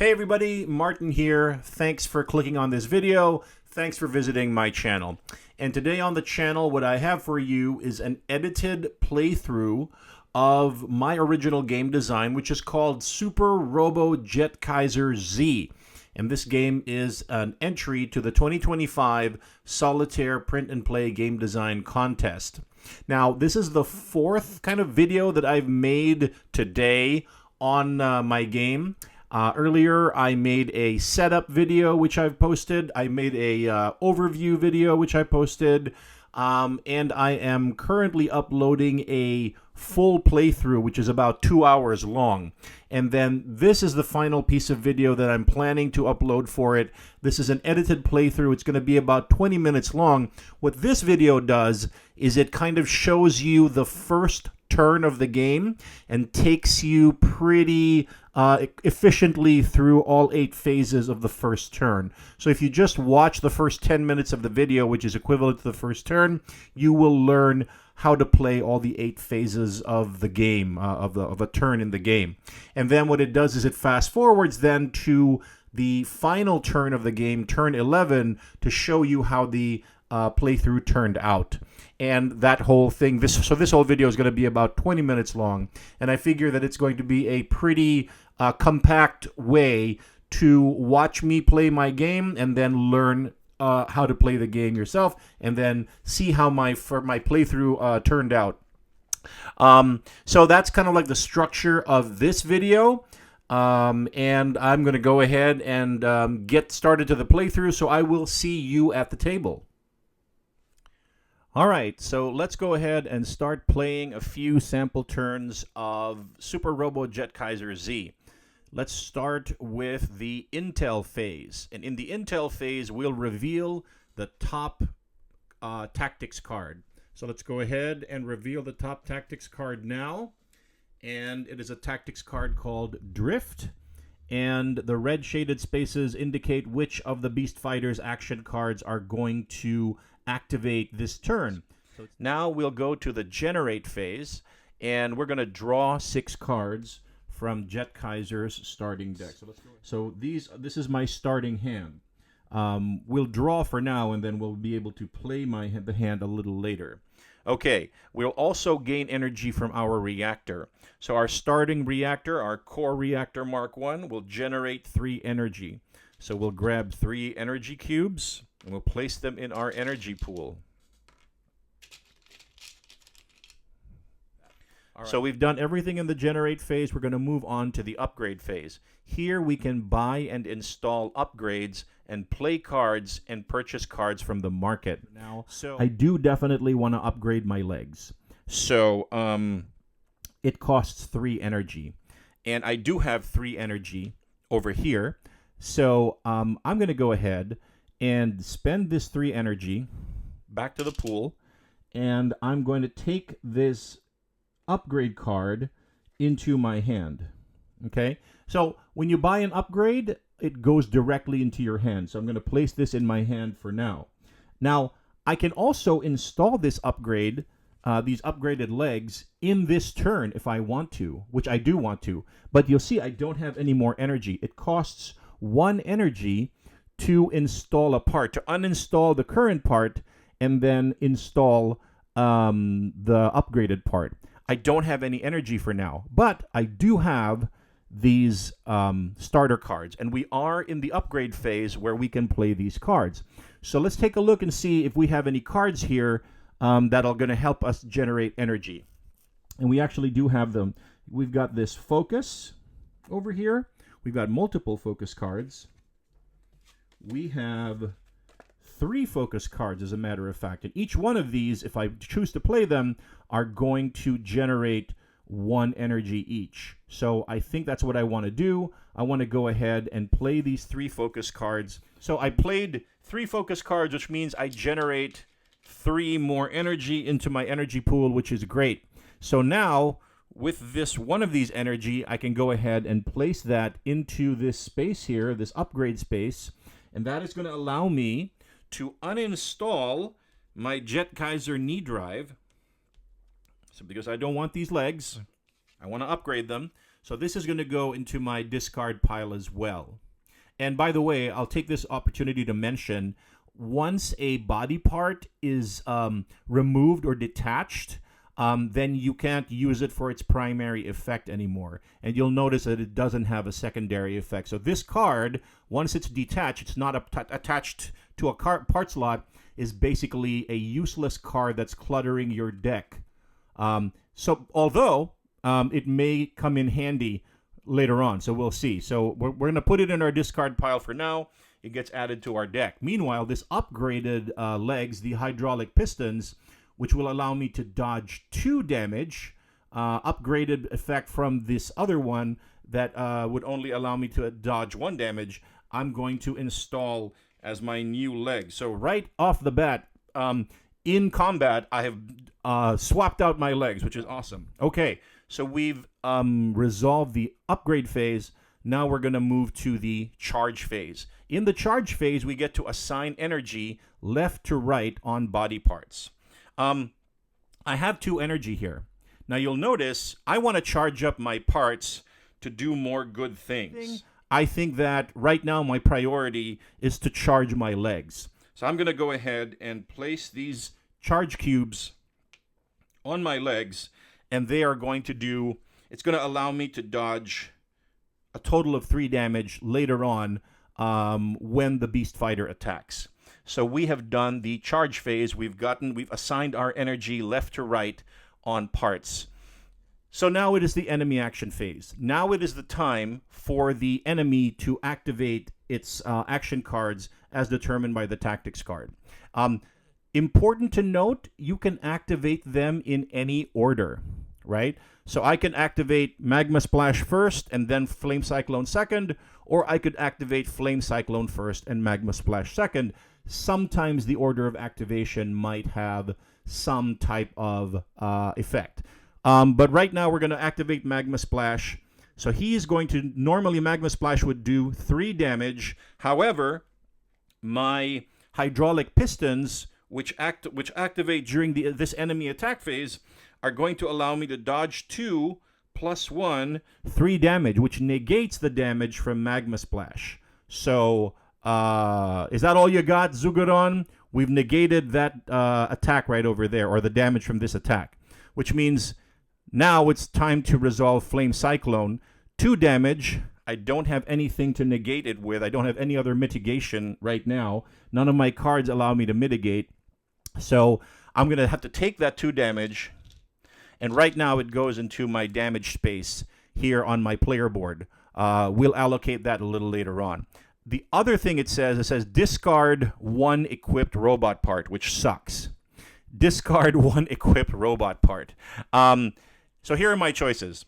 Hey everybody, Martin here. Thanks for clicking on this video. Thanks for visiting my channel. And today on the channel, what I have for you is an edited playthrough of my original game design, which is called Super Robo Jetkaiser Z. And this game is an entry to the 2025 Solitatire Print and Play Game Design Contest. Now, this is the fourth kind of video that I've made today on my game. Earlier, I made a setup video, which I've posted. I made a overview video, which I posted. And I am currently uploading a full playthrough, which is about 2 hours long. And then this is the final piece of video that I'm planning to upload for it. This is an edited playthrough. It's going to be about 20 minutes long. What this video does is it kind of shows you the first turn of the game and takes you pretty efficiently through all 8 phases of the first turn. So if you just watch the first 10 minutes of the video, which is equivalent to the first turn, you will learn how to play all the 8 phases of the game, of a turn in the game. And then what it does is it fast forwards then to the final turn of the game, turn 11, to show you how the playthrough turned out. And that whole thing, this whole video is going to be about 20 minutes long. And I figure that it's going to be a pretty compact way to watch me play my game and then learn how to play the game yourself, and then see how my playthrough turned out. So that's kind of like the structure of this video. And I'm going to go ahead and get started to the playthrough, so I will see you at the table. All right, so let's go ahead and start playing a few sample turns of Super Robo Jetkaiser Z. Let's start with the Intel phase. And in the Intel phase, we'll reveal the top tactics card. So let's go ahead and reveal the top tactics card now. And it is a tactics card called Drift. And the red shaded spaces indicate which of the Beast Fighters action cards are going to activate this turn. So now we'll go to the Generate phase, and we're going to draw 6 cards from Jetkaiser's starting deck. So this is my starting hand. We'll draw for now, and then we'll be able to play the hand a little later. Okay, we'll also gain energy from our reactor. So our starting reactor, our core reactor Mark 1, will generate 3 energy. So we'll grab 3 energy cubes, and we'll place them in our energy pool. Right. So we've done everything in the generate phase. We're going to move on to the upgrade phase. Here we can buy and install upgrades and play cards and purchase cards from the market. Now, I do definitely want to upgrade my legs. So it costs 3 energy. And I do have 3 energy over here. So I'm going to go ahead and spend this 3 energy back to the pool. And I'm going to take this upgrade card into my hand. Okay, so when you buy an upgrade, it goes directly into your hand. So I'm going to place this in my hand for now. Now, I can also install this upgrade, these upgraded legs, in this turn if I want to, which I do want to. But you'll see I don't have any more energy. It costs 1 energy to install a part, to uninstall the current part and then install the upgraded part. I don't have any energy for now, but I do have these starter cards, and we are in the upgrade phase where we can play these cards. So let's take a look and see if we have any cards here that are going to help us generate energy. And we actually do have them. We've got this focus over here. We've got multiple focus cards. We have 3 focus cards, as a matter of fact. And each one of these, if I choose to play them, are going to generate 1 energy each. So I think that's what I want to do. I want to go ahead and play these 3 focus cards. So I played 3 focus cards, which means I generate 3 more energy into my energy pool, which is great. So now, with this one of these energy, I can go ahead and place that into this space here, this upgrade space. And that is going to allow me to uninstall my Jetkaiser knee drive. So because I don't want these legs, I want to upgrade them. So this is going to go into my discard pile as well. And by the way, I'll take this opportunity to mention, once a body part is removed or detached, then you can't use it for its primary effect anymore. And you'll notice that it doesn't have a secondary effect. So this card, once it's detached, it's not attached to a part slot, is basically a useless card that's cluttering your deck. So although it may come in handy later on, so we'll see. So we're going to put it in our discard pile for now. It gets added to our deck. Meanwhile, this upgraded legs, the hydraulic pistons, which will allow me to dodge 2 damage, upgraded effect from this other one that would only allow me to dodge 1 damage, I'm going to install as my new leg. So right off the bat, in combat, I have swapped out my legs, which is awesome. Okay, so we've resolved the upgrade phase. Now we're going to move to the charge phase. In the charge phase, we get to assign energy left to right on body parts. I have 2 energy here. Now you'll notice I want to charge up my parts to do more good things. I think that right now my priority is to charge my legs. So I'm going to go ahead and place these charge cubes on my legs, and they are going to do, it's going to allow me to dodge a total of 3 damage later on when the Beast Fighter attacks. So we have done the charge phase. We've assigned our energy left to right on parts. So now it is the enemy action phase. Now it is the time for the enemy to activate its action cards as determined by the tactics card. Important to note, you can activate them in any order, right? So I can activate Magma Splash first and then Flame Cyclone second, or I could activate Flame Cyclone first and Magma Splash second. Sometimes the order of activation might have some type of effect. But right now we're going to activate Magma Splash. So he's going to, normally Magma Splash would do 3 damage. However, my hydraulic pistons, which activate during this enemy attack phase, are going to allow me to dodge 2 plus 1, 3 damage, which negates the damage from Magma Splash. So is that all you got, Zugaron? We've negated that attack right over there, or the damage from this attack, which means now it's time to resolve Flame Cyclone. 2 damage. I don't have anything to negate it with. I don't have any other mitigation right now. None of my cards allow me to mitigate. So I'm going to have to take that 2 damage, and right now it goes into my damage space here on my player board. We'll allocate that a little later on. The other thing it says discard 1 equipped robot part, which sucks. Discard 1 equipped robot part. So here are my choices.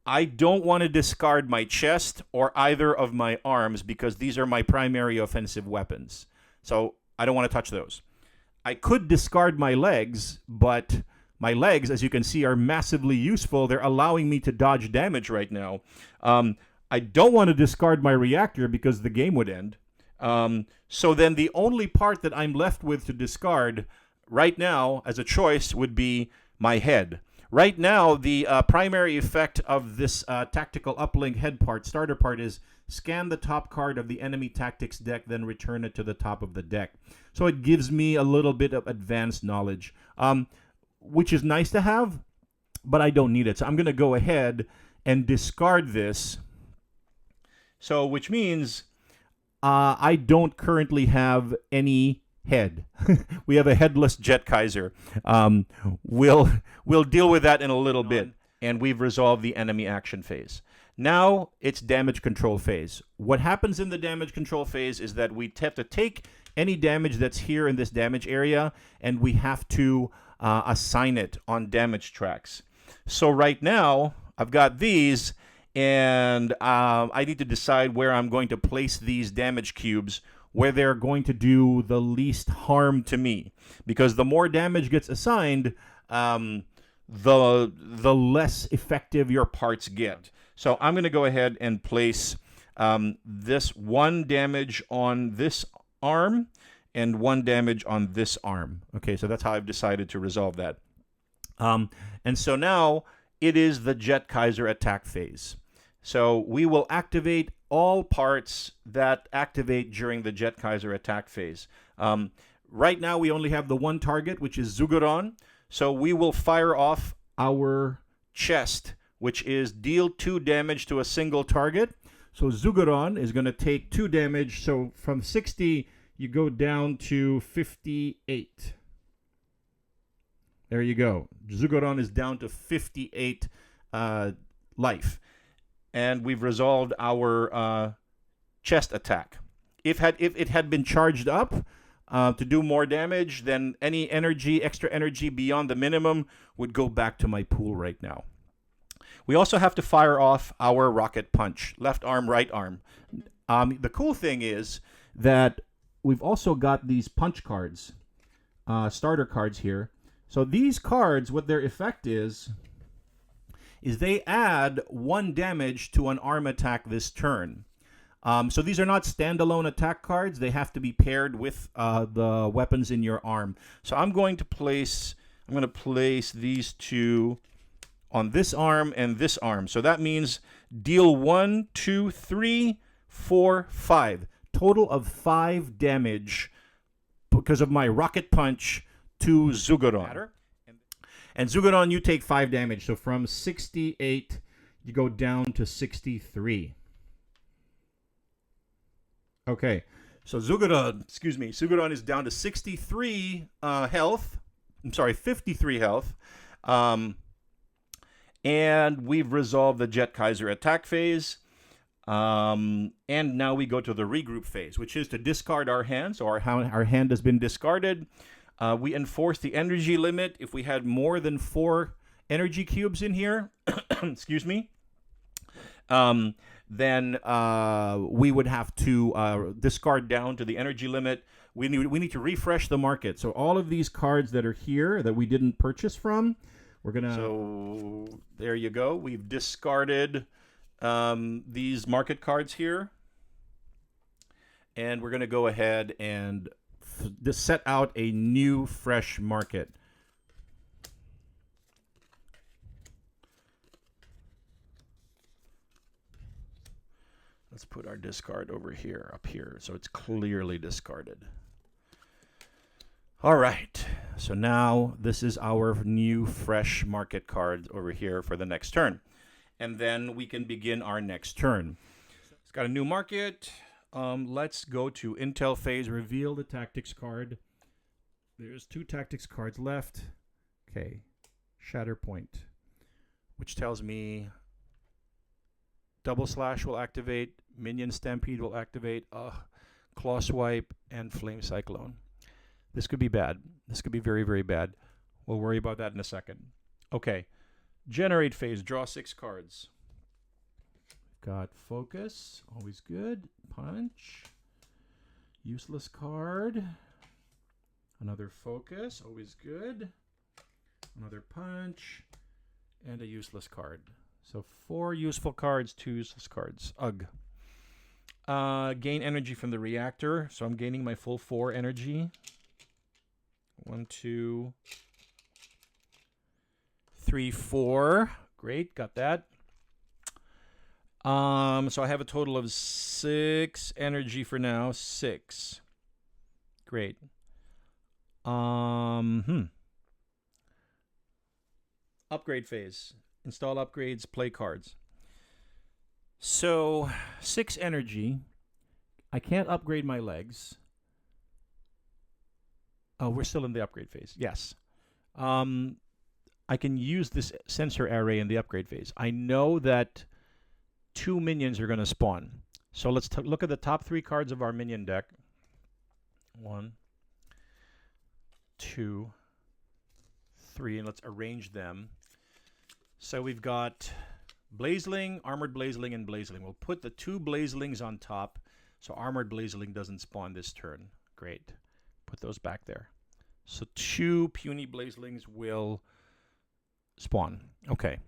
I don't want to discard my chest or either of my arms because these are my primary offensive weapons. So I don't want to touch those. I could discard my legs, but my legs, as you can see, are massively useful. They're allowing me to dodge damage right now. I don't want to discard my reactor because the game would end. So then the only part that I'm left with to discard right now as a choice would be my head. Right now, the primary effect of this tactical uplink head part, starter part, is scan the top card of the enemy tactics deck, then return it to the top of the deck. So it gives me a little bit of advanced knowledge, which is nice to have, but I don't need it. So I'm going to go ahead and discard this. So which means I don't currently have any head. We have a headless Jetkaiser. We'll deal with that in a little bit, and we've resolved the enemy action phase. Now it's damage control phase. What happens in the damage control phase is that we have to take any damage that's here in this damage area, and we have to assign it on damage tracks. So right now, I've got these, and I need to decide where I'm going to place these damage cubes, where they're going to do the least harm to me. Because the more damage gets assigned, the less effective your parts get. So I'm going to go ahead and place this 1 damage on this arm and 1 damage on this arm. Okay, so that's how I've decided to resolve that. And so now, it is the Jetkaiser attack phase. So we will activate all parts that activate during the Jetkaiser attack phase. Right now we only have the one target, which is Zugeron. So we will fire off our chest, which is deal 2 damage to a single target. So Zugeron is going to take 2 damage. So from 60, you go down to 58. There you go. Zugeron is down to 58 life. And we've resolved our chest attack. If it had been charged up to do more damage, then any extra energy beyond the minimum would go back to my pool right now. We also have to fire off our rocket punch, left arm, right arm. The cool thing is that we've also got these punch cards, starter cards here. So these cards, what their effect is they add 1 damage to an arm attack this turn. So these are not standalone attack cards. They have to be paired with the weapons in your arm. So I'm going to place these 2 on this arm and this arm. So that means deal 1, 2, 3, 4, 5. Total of 5 damage because of my rocket punch to Zugeron. And Zugeron, you take 5 damage. So from 68, you go down to 63. Okay. So Zugeron is down to 63 health. I'm sorry, 53 health. And we've resolved the Jetkaiser attack phase. And now we go to the regroup phase, which is to discard our hand. So our hand has been discarded. We enforce the energy limit. If we had more than 4 energy cubes in here, excuse me, then we would have to discard down to the energy limit. We need to refresh the market. So all of these cards that are here that we didn't purchase from, we're gonna. So there you go. We've discarded these market cards here, and we're gonna go ahead and set out a new fresh market. Let's put our discard over here, up here, so it's clearly discarded. All right, so now this is our new fresh market card over here for the next turn. And then we can begin our next turn. It's got a new market. Let's go to Intel phase, reveal the tactics card. There's 2 tactics cards left. Okay, Shatterpoint, which tells me Double Slash will activate, Minion Stampede will activate, Claw Swipe, and Flame Cyclone. This could be bad. This could be very, very bad. We'll worry about that in a second. Okay, Generate phase, draw 6 cards. Got Focus, always good. Punch, useless card. Another Focus, always good. Another Punch, and a useless card. So 4 useful cards, 2 useless cards. Ugh. Gain energy from the reactor. So I'm gaining my full 4 energy. 1, 2, 3, 4. Great, got that. So I have a total of 6 energy for now. 6. Great. Upgrade phase. Install upgrades, play cards. So 6 energy. I can't upgrade my legs. Oh, we're still in the upgrade phase. Yes. I can use this sensor array in the upgrade phase. I know that 2 minions are going to spawn. So let's look at the top 3 cards of our minion deck. 1, 2, 3, and let's arrange them. So we've got Blazeling, Armored Blazeling, and Blazeling. We'll put the 2 Blazelings on top so Armored Blazeling doesn't spawn this turn. Great. Put those back there. So 2 puny Blazelings will spawn. Okay.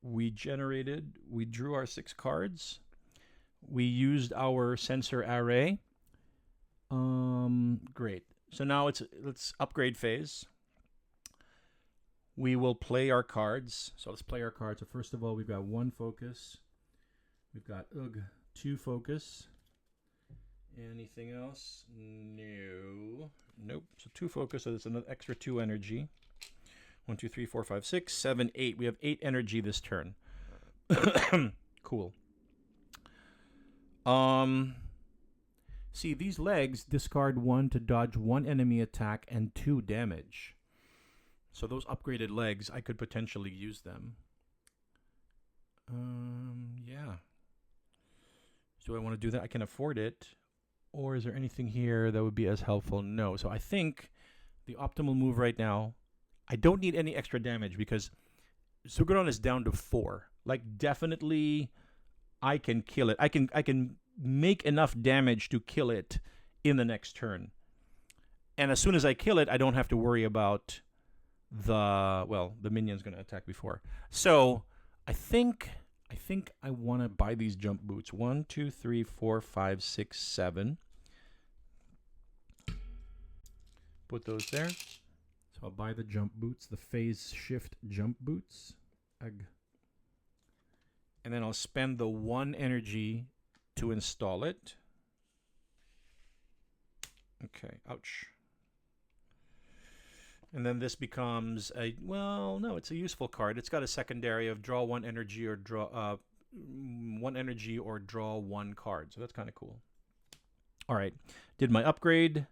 We drew our 6 cards. We used our sensor array. Great. So now let's upgrade phase. we will play our cards. So let's play our cards. So first of all, we've got 1 focus. We've got 2 focus. Anything else? No. Nope. So 2 focus, so there's another extra 2 energy. 1, 2, 3, 4, 5, 6, 7, 8. We have 8 energy this turn. Cool. See, these legs discard 1 to dodge 1 enemy attack and 2 damage. So those upgraded legs, I could potentially use them. Yeah. Do I want to do that? I can afford it. Or is there anything here that would be as helpful? No. So I think the optimal move right now, I don't need any extra damage because Sugaron is down to 4. Like, definitely I can kill it. I can make enough damage to kill it in the next turn. And as soon as I kill it, I don't have to worry about the minion's going to attack before. So I think I want to buy these jump boots. 1, 2, 3, 4, 5, 6, 7. Put those there. So I'll buy the jump boots, the phase shift jump boots. Ugh. And then I'll spend the 1 energy to install it. Okay, ouch. And then this becomes it's a useful card. It's got a secondary of draw 1 energy or draw 1 energy or draw 1 card. So that's kind of cool. All right, did my upgrade.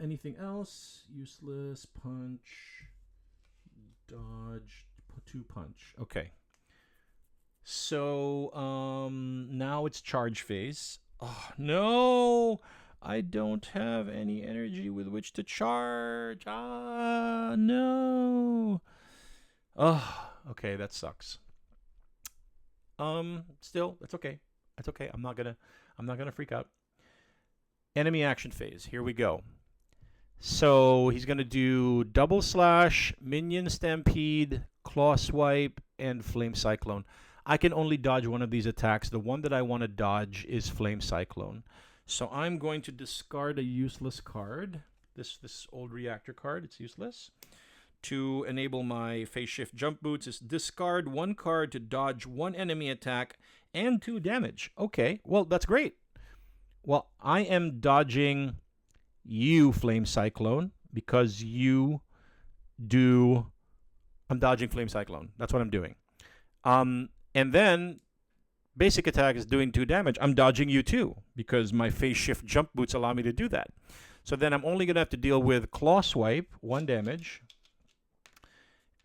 Anything else? Useless, punch, dodge, 2 punch. Okay. So now it's charge phase. Oh, no! I don't have any energy with which to charge. Ah, no. Oh, okay, that sucks. Still, that's okay. That's okay. I'm not gonna freak out. Enemy action phase. Here we go. So he's gonna do double slash, minion stampede, claw swipe, and flame cyclone. I can only dodge one of these attacks. The one that I want to dodge is flame cyclone. So I'm going to discard a useless card. This old reactor card, it's useless. To enable my phase shift jump boots is discard 1 card to dodge 1 enemy attack and 2 damage. Okay, well, that's great. Well, I am dodging you, Flame Cyclone, because you do... I'm dodging Flame Cyclone. That's what I'm doing. And then basic attack is doing 2 damage. I'm dodging you too, because my phase shift jump boots allow me to do that. So then I'm only going to have to deal with claw swipe, 1 damage.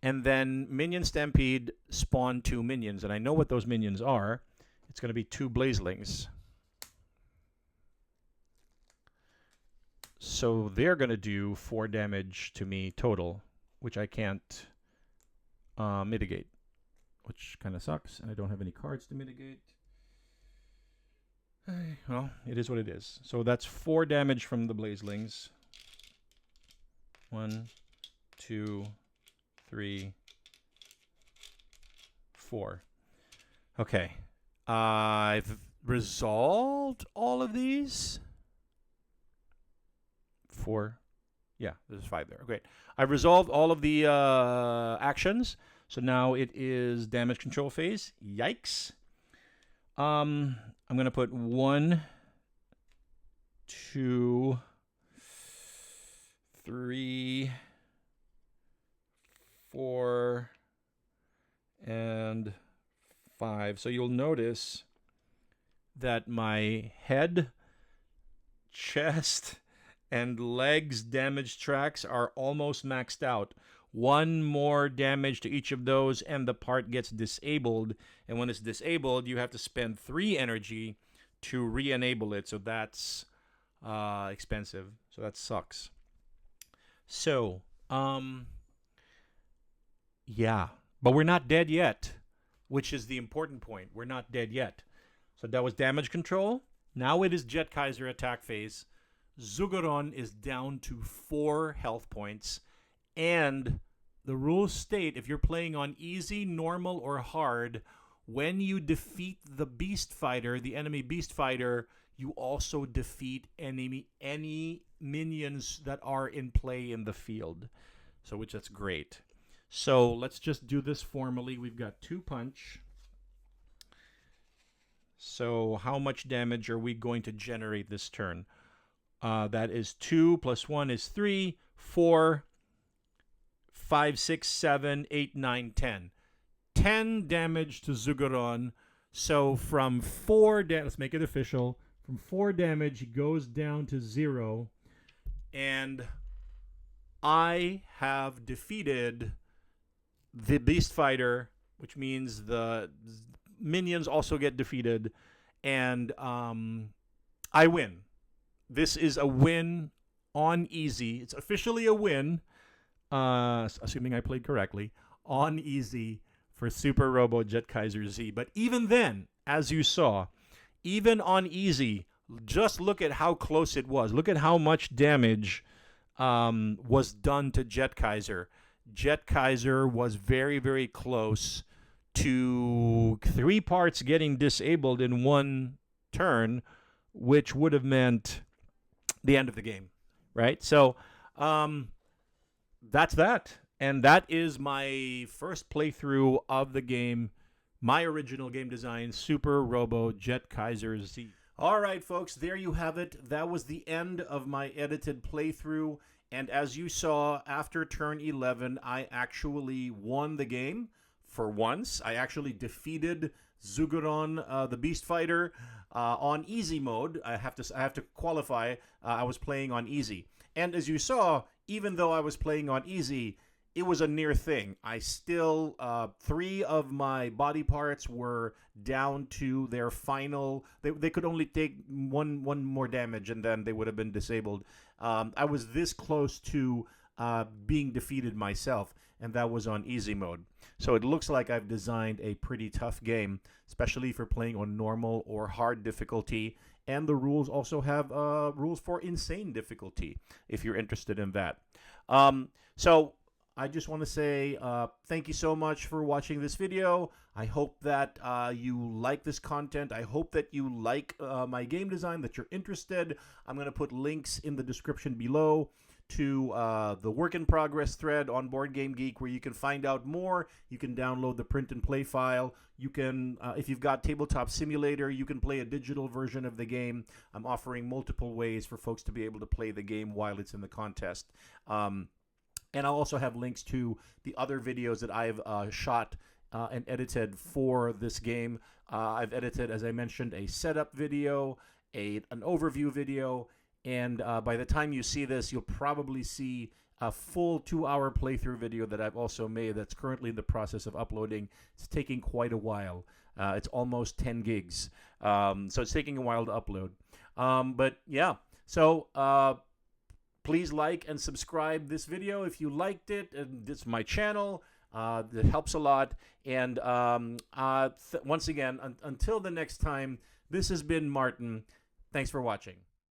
And then minion stampede, spawn 2 minions. And I know what those minions are. It's going to be 2 blazelings. So they're going to do 4 damage to me total, which I can't mitigate, which kind of sucks. And I don't have any cards to mitigate. Well, it is what it is. So that's 4 damage from the blazelings. 1, 2, 3, 4. Okay. I've resolved all of these. 4. Yeah, there's 5 there. Okay. I've resolved all of the actions. So now it is damage control phase. Yikes. I'm going to put 1, 2, 3, 4, and 5. So you'll notice that my head, chest, and legs damage tracks are almost maxed out. 1 more damage to each of those, and the part gets disabled. And when it's disabled, you have to spend 3 energy to re-enable it. So that's expensive. So that sucks. So, yeah. But we're not dead yet, which is the important point. We're not dead yet. So that was damage control. Now it is Jetkaiser attack phase. Zugaron is down to 4 health points. And the rules state if you're playing on easy, normal, or hard, when you defeat the beast fighter, the enemy beast fighter, you also defeat any minions that are in play in the field. So that's great. So let's just do this formally. We've got 2 punch. So how much damage are we going to generate this turn? That is 2 plus 1 is 3, 4, 5, 6, 7, 8, 9, 10. 10 damage to Zugaron. So from 4 damage, let's make it official. From 4 damage, he goes down to 0. And I have defeated the Beast Fighter, which means the minions also get defeated. And I win. This is a win on easy. It's officially a win, assuming I played correctly, on easy for Super Robo Jetkaiser Z. But even then, as you saw, even on easy, just look at how close it was. Look at how much damage was done to Jetkaiser. Jetkaiser was very, very close to 3 parts getting disabled in 1 turn, which would have meant the end of the game, right? So that's that. And that is my first playthrough of the game, my original game design, Super Robo Jetkaiser Z. All right, folks, there you have it. That was the end of my edited playthrough. And as you saw, after turn 11, I actually won the game for once. I actually defeated Zugaron, the Beast Fighter, on easy mode. I have to qualify. I was playing on easy. And as you saw, even though I was playing on easy, it was a near thing. I still, 3 of my body parts were down to their final. They could only take one more damage, and then they would have been disabled. I was this close to being defeated myself, and that was on easy mode. So it looks like I've designed a pretty tough game, especially for playing on normal or hard difficulty. And the rules also have rules for insane difficulty, if you're interested in that. So I just want to say thank you so much for watching this video. I hope that you like this content. I hope that you like my game design, that you're interested. I'm going to put links in the description below to the work in progress thread on Board Game Geek, where you can find out more. You can download the print and play file. You can, if you've got Tabletop Simulator, you can play a digital version of the game. I'm offering multiple ways for folks to be able to play the game while it's in the contest. And I'll also have links to the other videos that I've shot and edited for this game. I've edited, as I mentioned, a setup video, an overview video, and by the time you see this, you'll probably see a full 2-hour playthrough video that I've also made that's currently in the process of uploading. It's taking quite a while. It's almost 10 gigs. So it's taking a while to upload. But yeah, so please like and subscribe this video if you liked it. And this is my channel. That helps a lot. And once again, until the next time, this has been Martin. Thanks for watching.